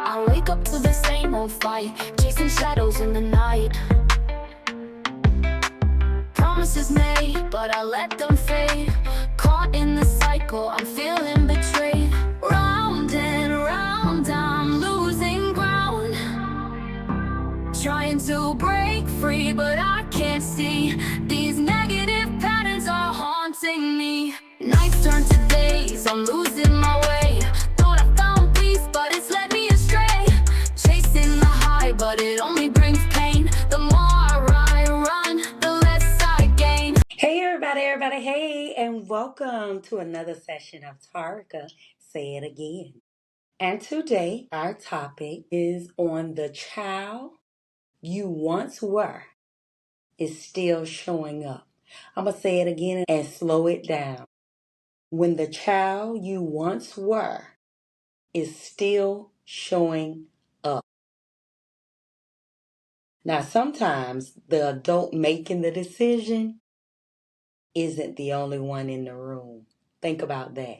I wake up to the same old fight, chasing shadows in the night. Promises made, but I let them fade. Caught in the cycle, I'm feeling betrayed. Round and round, I'm losing ground. Trying to break free, but I can't see. These negative patterns are haunting me. Nights turn to days, I'm losing my way. Thought I found peace, but it's led me astray. Chasing the high, but it only brings pain. The more I run, the less I gain. Hey everybody, hey, and welcome to another session of Taureca, Say It Again. And today our topic is on the child you once were is still showing up. I'm going to say it again and slow it down. When the child you once were is still showing up. Now, sometimes the adult making the decision isn't the only one in the room. Think about that.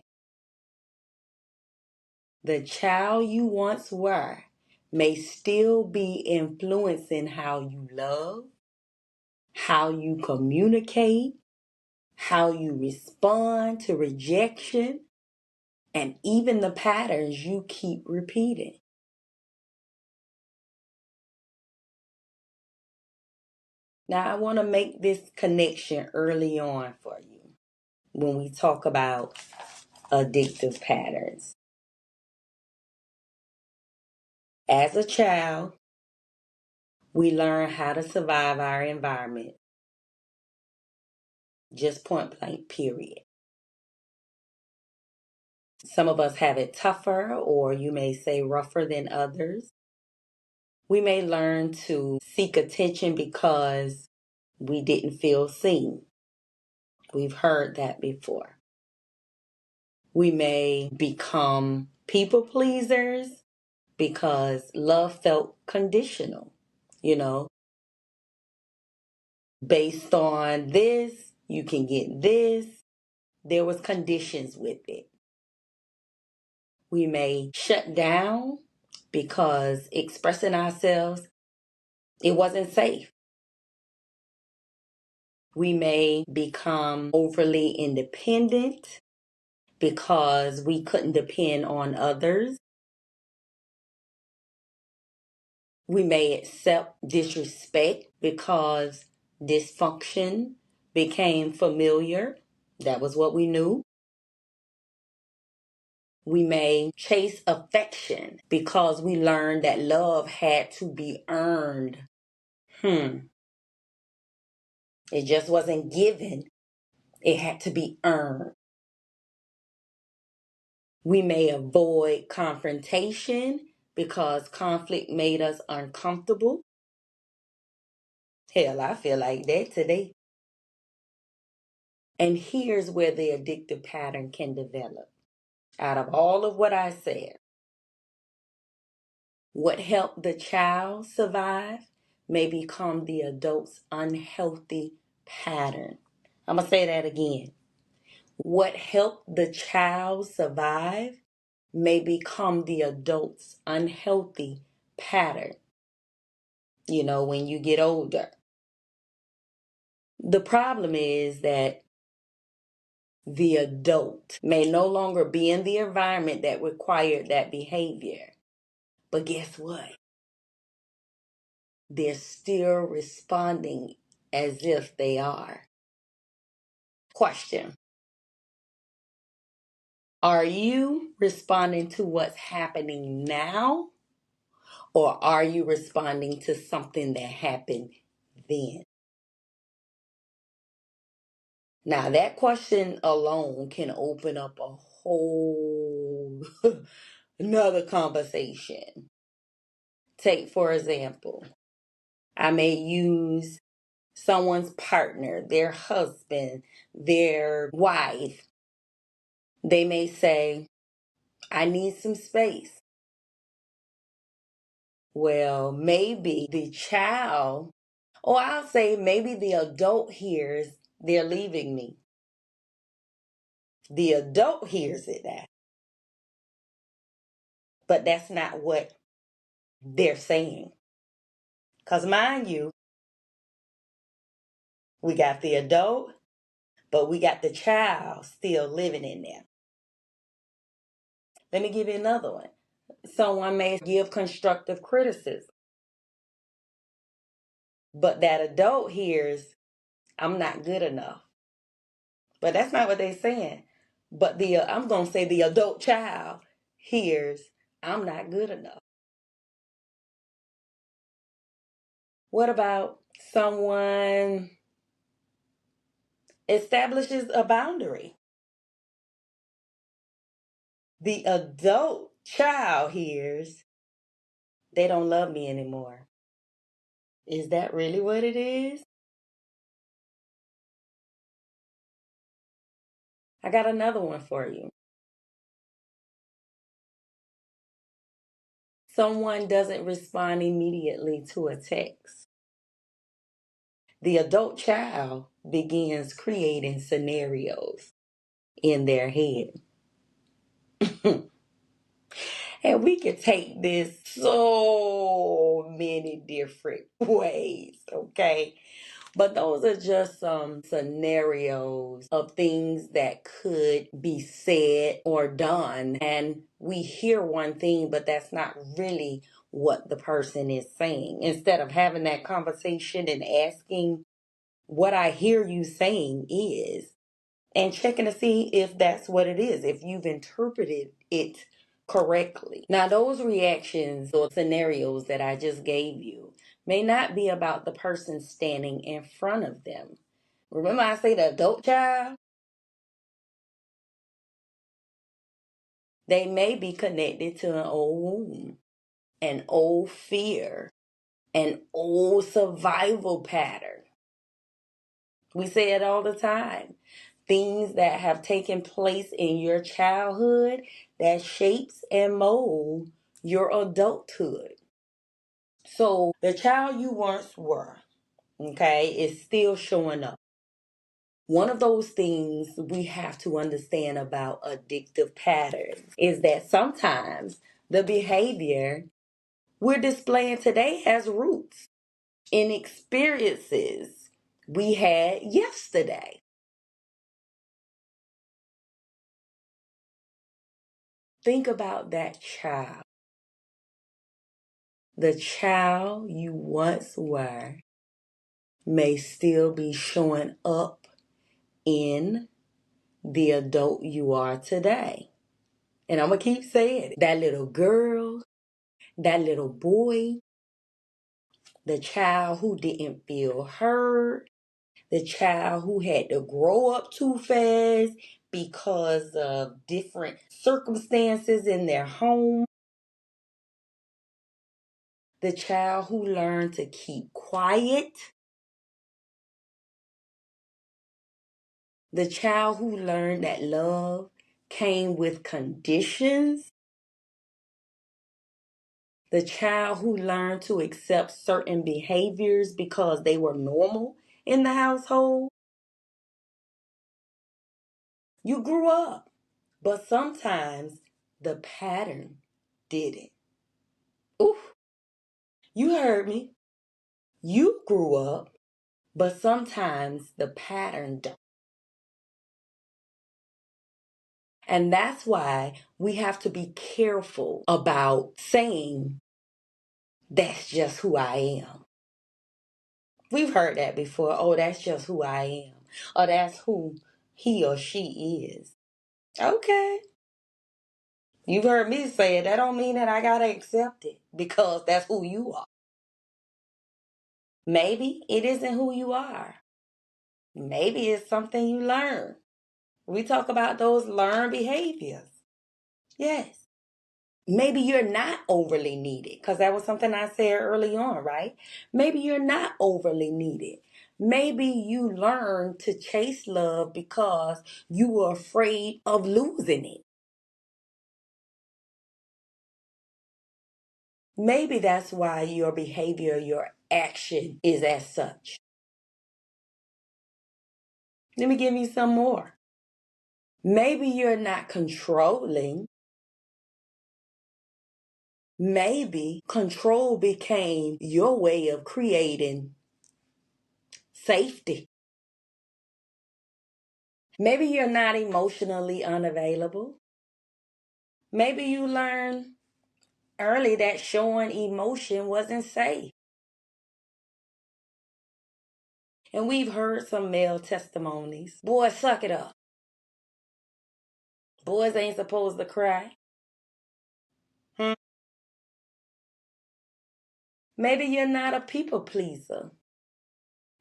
The child you once were may still be influencing how you love, how you communicate, how you respond to rejection, and even the patterns you keep repeating. Now, I want to make this connection early on for you when we talk about addictive patterns. As a child, we learn how to survive our environment. Just point blank, period. Some of us have it tougher, or you may say rougher than others. We may learn to seek attention because we didn't feel seen. We've heard that before. We may become people pleasers because love felt conditional, you know. Based on this, you can get this. There was conditions with it. We may shut down because expressing ourselves, it wasn't safe. We may become overly independent because we couldn't depend on others. We may accept disrespect because dysfunction became familiar. That was what we knew. We may chase affection because we learned that love had to be earned. It just wasn't given. It had to be earned. We may avoid confrontation because conflict made us uncomfortable. Hell, I feel like that today. And here's where the addictive pattern can develop. Out of all of what I said, what helped the child survive may become the adult's unhealthy pattern. I'm going to say that again. What helped the child survive may become the adult's unhealthy pattern, when you get older. The problem is that the adult may no longer be in the environment that required that behavior. But guess what? They're still responding as if they are. Question. Are you responding to what's happening now? Or are you responding to something that happened then? Now, that question alone can open up a whole another conversation. Take, for example, I may use someone's partner, their husband, their wife. They may say, I need some space. Well, maybe the child, or I'll say maybe the adult hears they're leaving me. The adult hears it now, but that's not what they're saying. Because mind you, we got the adult, but we got the child still living in there. Let me give you another one. Someone may give constructive criticism, but that adult hears, I'm not good enough. But that's not what they're saying. But I'm going to say the adult child hears, I'm not good enough. What about someone establishes a boundary? The adult child hears, they don't love me anymore. Is that really what it is? I got another one for you. Someone doesn't respond immediately to a text. The adult child begins creating scenarios in their head. And we can take this so many different ways, okay? But those are just some scenarios of things that could be said or done. And we hear one thing, but that's not really what the person is saying. Instead of having that conversation and asking what I hear you saying is, and checking to see if that's what it is, if you've interpreted it correctly. Now, those reactions or scenarios that I just gave you may not be about the person standing in front of them. Remember, I say the adult child? They may be connected to an old wound, an old fear, an old survival pattern. We say it all the time. Things that have taken place in your childhood that shapes and mold your adulthood. So the child you once were, okay, is still showing up. One of those things we have to understand about addictive patterns is that sometimes the behavior we're displaying today has roots in experiences we had yesterday. Think about that child. The child you once were may still be showing up in the adult you are today. And I'm going to keep saying it. That little girl, that little boy, the child who didn't feel heard, the child who had to grow up too fast because of different circumstances in their home, the child who learned to keep quiet, the child who learned that love came with conditions, the child who learned to accept certain behaviors because they were normal in the household. You grew up, but sometimes the pattern didn't. Oof, you heard me. You grew up, but sometimes the pattern don't. And that's why we have to be careful about saying, that's just who I am. We've heard that before. Oh, that's just who I am. Or that's who he or she is. Okay. You've heard me say it. That don't mean that I gotta accept it because that's who you are. Maybe it isn't who you are. Maybe it's something you learn. We talk about those learned behaviors. Yes. Maybe you're not overly needed because that was something I said early on, right? Maybe you're not overly needed. Maybe you learned to chase love because you were afraid of losing it. Maybe that's why your behavior, your action is as such. Let me give you some more. Maybe you're not controlling. Maybe control became your way of creating safety. Maybe you're not emotionally unavailable. Maybe you learned early that showing emotion wasn't safe. And we've heard some male testimonies. Boys, suck it up. Boys ain't supposed to cry. Hmm. Maybe you're not a people pleaser.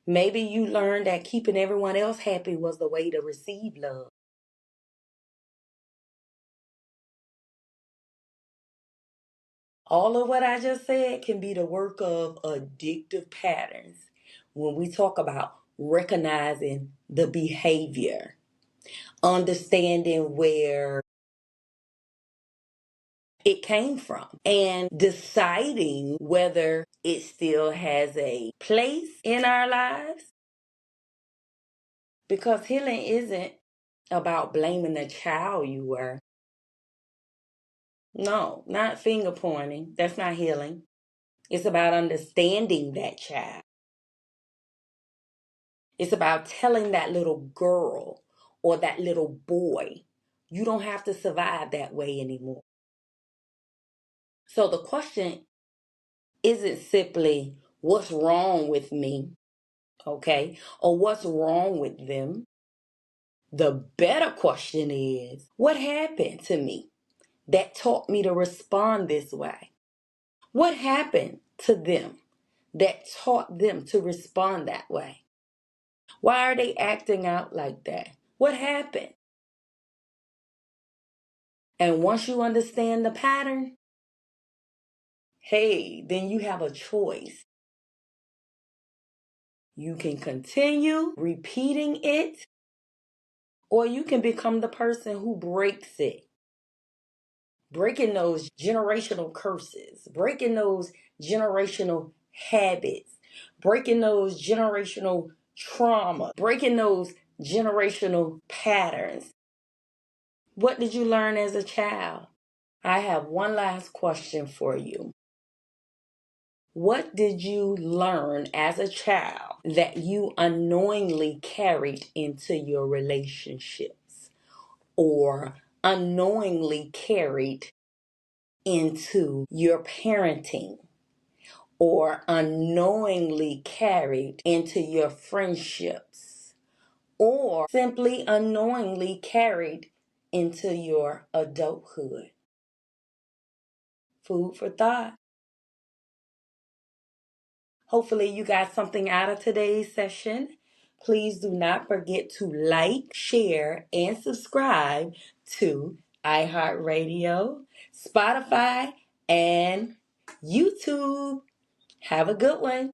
Maybe you learned that keeping everyone else happy was the way to receive love. All of what I just said can be the work of addictive patterns when we talk about recognizing the behavior, understanding where it came from, and deciding whether it still has a place in our lives. Because healing isn't about blaming the child you were. No, not finger pointing. That's not healing. It's about understanding that child. It's about telling that little girl or that little boy, you don't have to survive that way anymore. So the question isn't simply what's wrong with me, okay, or what's wrong with them. The better question is what happened to me that taught me to respond this way? What happened to them that taught them to respond that way? Why are they acting out like that? What happened? And once you understand the pattern, hey, then you have a choice. You can continue repeating it, or you can become the person who breaks it. Breaking those generational curses, breaking those generational habits, breaking those generational trauma, breaking those generational patterns. What did you learn as a child? I have one last question for you. What did you learn as a child that you unknowingly carried into your relationships or unknowingly carried into your parenting or unknowingly carried into your friendships or simply unknowingly carried into your adulthood? Food for thought. Hopefully you got something out of today's session. Please do not forget to like, share, and subscribe to iHeartRadio, Spotify, and YouTube. Have a good one.